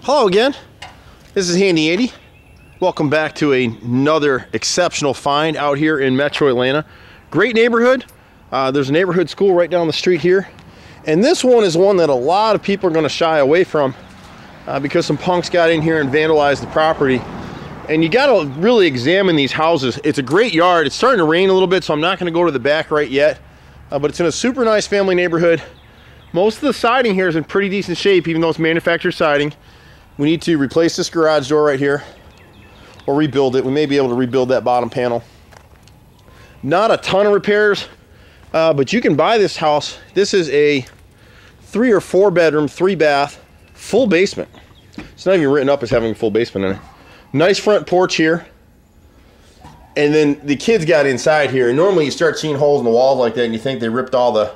Hello again, this is Handy Andy. Welcome back to another exceptional find out here in Metro Atlanta. Great neighborhood. There's a neighborhood school right down the street here. And this one is one that a lot of people are going to shy away from because some punks got in here and vandalized the property. And you got to really examine these houses. It's a great yard. It's starting to rain a little bit, so I'm not going to go to the back right yet. But it's in a super nice family neighborhood. Most of the siding here is in pretty decent shape, even though it's manufactured siding. We need to replace this garage door right here or rebuild it. We may be able to rebuild that bottom panel. Not a ton of repairs, but you can buy this house. This is a 3 or 4 bedroom, 3 bath, full basement. It's not even written up as having a full basement in it. Nice front porch here. And then the kids got inside here. And normally you start seeing holes in the walls like that and you think they ripped all the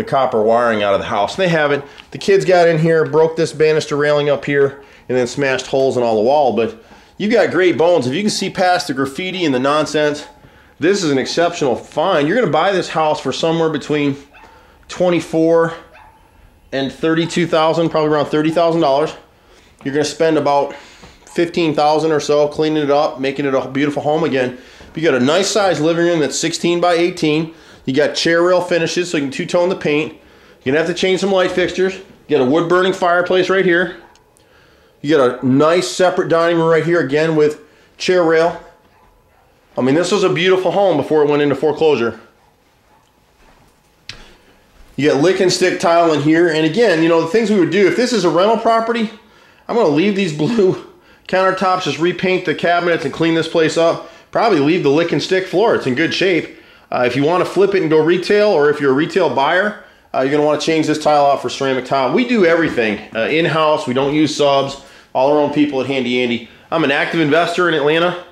copper wiring out of the house. And they haven't. The kids got in here, broke this banister railing up here, and then smashed holes in all the wall. But you got great bones. If you can see past the graffiti and the nonsense, this is an exceptional find. You're going to buy this house for somewhere between $24,000 and $32,000, probably around $30,000. You're going to spend about $15,000 or so cleaning it up, making it a beautiful home again. You got a nice size living room that's 16 by 18. You got chair rail finishes so you can two-tone the paint. You're gonna have to change some light fixtures. You got a wood burning fireplace right here. You got a nice separate dining room right here again with chair rail. I mean, this was a beautiful home before it went into foreclosure. You got lick and stick tile in here. And again, you know, the things we would do, if this is a rental property, I'm gonna leave these blue countertops, just repaint the cabinets and clean this place up. Probably leave the lick and stick floor. It's in good shape. If you want to flip it and go retail, or if you're a retail buyer, you're going to want to change this tile out for ceramic tile. We do everything in-house. We don't use subs. All our own people at Handy Andy. I'm an active investor in Atlanta,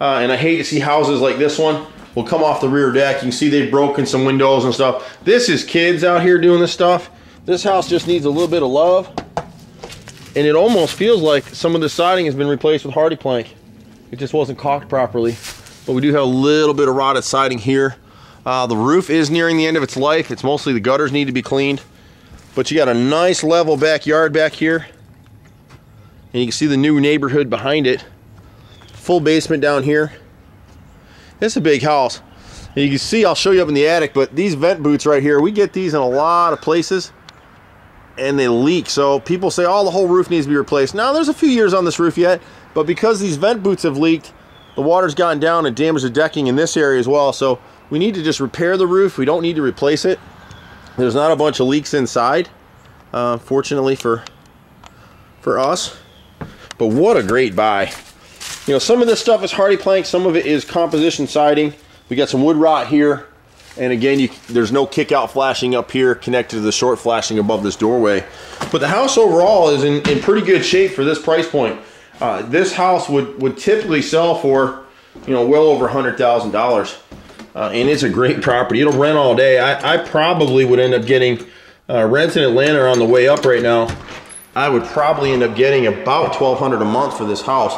and I hate to see houses like this one will come off the rear deck. You can see they've broken some windows and stuff. This is kids out here doing this stuff. This house just needs a little bit of love, and it almost feels like some of the siding has been replaced with hardy plank. It just wasn't caulked properly. But we do have a little bit of rotted siding here. The roof is nearing the end of its life. It's mostly the gutters need to be cleaned. But you got a nice level backyard back here. And you can see the new neighborhood behind it. Full basement down here. It's a big house. And you can see, I'll show you up in the attic, but these vent boots right here, we get these in a lot of places. And they leak. So people say, oh, the whole roof needs to be replaced. Now, there's a few years on this roof yet. But because these vent boots have leaked, the water's gotten down and damaged the decking in this area as well. So we need to just repair the roof. We don't need to replace it. There's not a bunch of leaks inside, fortunately for us. But what a great buy. You know, some of this stuff is hardy plank. Some of it is composition siding. We got some wood rot here. And again, there's no kick out flashing up here connected to the short flashing above this doorway. But the house overall is in pretty good shape for this price point. This house would typically sell for, you know, well over $100,000, and it's a great property. It'll rent all day. I probably would end up getting rents in Atlanta are on the way up right now. I would probably end up getting about $1,200 a month for this house,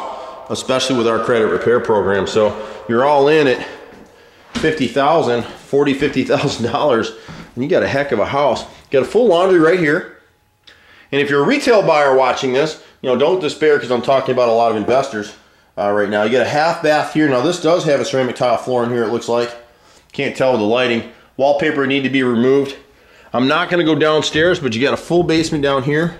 especially with our credit repair program. So you're all in at $50,000, $50,000, and you got a heck of a house. Got a full laundry right here. And if you're a retail buyer watching this, you know, don't despair because I'm talking about a lot of investors right now. You get a half bath here. Now, this does have a ceramic tile floor in here, it looks like. Can't tell with the lighting. Wallpaper need to be removed. I'm not going to go downstairs, but you got a full basement down here.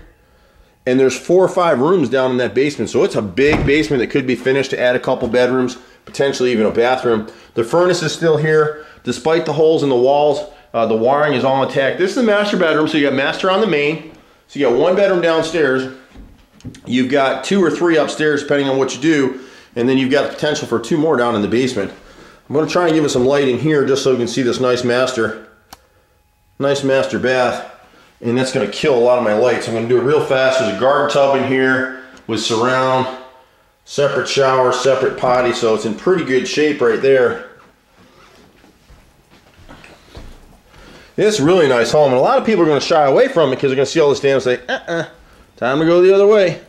And there's 4 or 5 rooms down in that basement. So it's a big basement that could be finished to add a couple bedrooms, potentially even a bathroom. The furnace is still here. Despite the holes in the walls, the wiring is all intact. This is the master bedroom, so you got master on the main. So you got 1 bedroom downstairs. You've got 2 or 3 upstairs depending on what you do, and then you've got the potential for 2 more down in the basement. I'm going to try and give it some light in here just so you can see this nice master bath, and that's going to kill a lot of my lights. I'm going to do it real fast. There's a garden tub in here with surround, separate shower, separate potty, so it's in pretty good shape right there. It's a really nice home, and a lot of people are going to shy away from it because they're going to see all this damage and say, time to go the other way.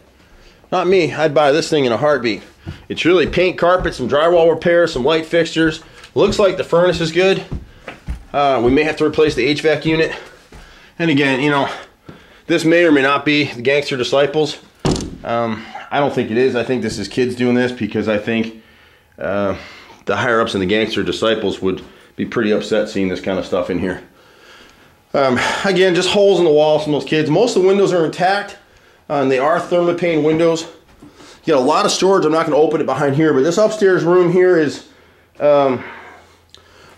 Not me. I'd buy this thing in a heartbeat. It's really paint, carpet, some drywall repair, some light fixtures. Looks like the furnace is good. We may have to replace the HVAC unit. And again, you know, this may or may not be the Gangster Disciples. I don't think it is. I think this is kids doing this because I think the higher-ups and the gangster disciples would be pretty upset seeing this kind of stuff in here. Again, just holes in the walls from those kids. Most of the windows are intact, and they are thermopane windows. You got a lot of storage. I'm not going to open it behind here, but this upstairs room here is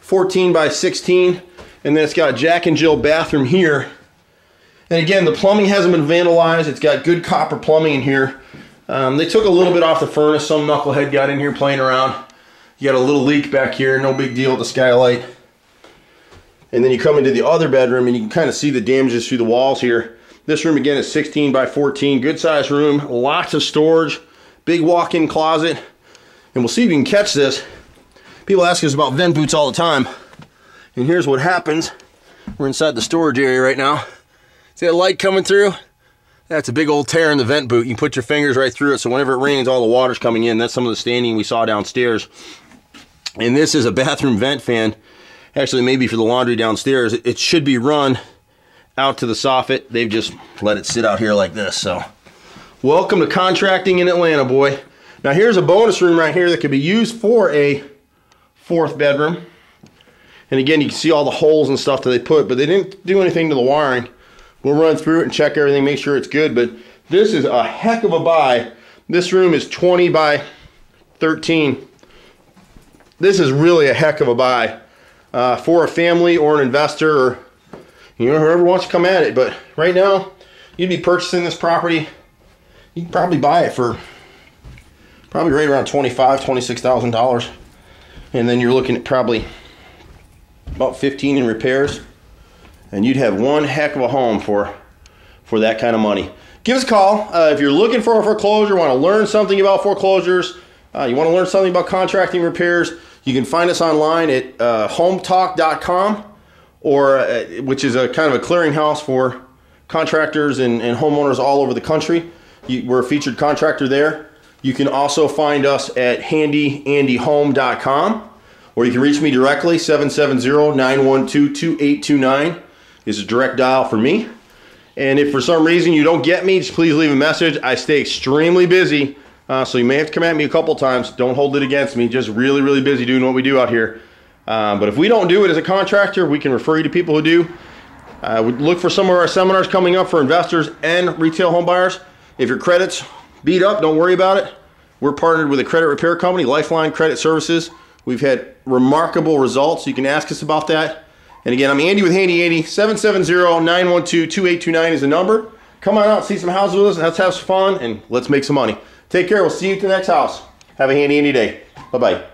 14 by 16, and then it's got a Jack and Jill bathroom here. And again, the plumbing hasn't been vandalized. It's got good copper plumbing in here. They took a little bit off the furnace. Some knucklehead got in here playing around. You got a little leak back here, no big deal with the skylight. And then you come into the other bedroom and you can kind of see the damages through the walls here. This room again is 16 by 14, good sized room, lots of storage, big walk-in closet. And we'll see if you can catch this. People ask us about vent boots all the time. And here's what happens. We're inside the storage area right now. See that light coming through? That's a big old tear in the vent boot. You can put your fingers right through it, so whenever it rains, all the water's coming in. That's some of the staining we saw downstairs. And this is a bathroom vent fan. Actually, maybe for the laundry downstairs. It should be run out to the soffit. They've just let it sit out here like this. So, welcome to contracting in Atlanta, boy. Now, here's a bonus room right here that could be used for a 4th bedroom. And again, you can see all the holes and stuff that they put, but they didn't do anything to the wiring. We'll run through it and check everything, make sure it's good. But this is a heck of a buy. This room is 20 by 13. This is really a heck of a buy. For a family or an investor, or whoever wants to come at it. But right now, you'd be purchasing this property. You can probably buy it for probably right around $25,000, $26,000, and then you're looking at probably about 15 in repairs, and you'd have one heck of a home for that kind of money. Give us a call if you're looking for a foreclosure, want to learn something about foreclosures, you want to learn something about contracting repairs. You can find us online at hometalk.com, or which is a kind of a clearinghouse for contractors and homeowners all over the country. We're a featured contractor there. You can also find us at handyandyhome.com, or you can reach me directly, 770-912-2829 is a direct dial for me. And if for some reason you don't get me, just please leave a message. I stay extremely busy. So you may have to come at me a couple times. Don't hold it against me. Just really, really busy doing what we do out here. But if we don't do it as a contractor, we can refer you to people who do. We look for some of our seminars coming up for investors and retail home buyers. If your credit's beat up, don't worry about it. We're partnered with a credit repair company, Lifeline Credit Services. We've had remarkable results. You can ask us about that. And again, I'm Andy with Handy Andy. 770-912-2829 is the number. Come on out, see some houses with us. Let's have some fun and let's make some money. Take care. We'll see you at the next house. Have a handy day. Bye-bye.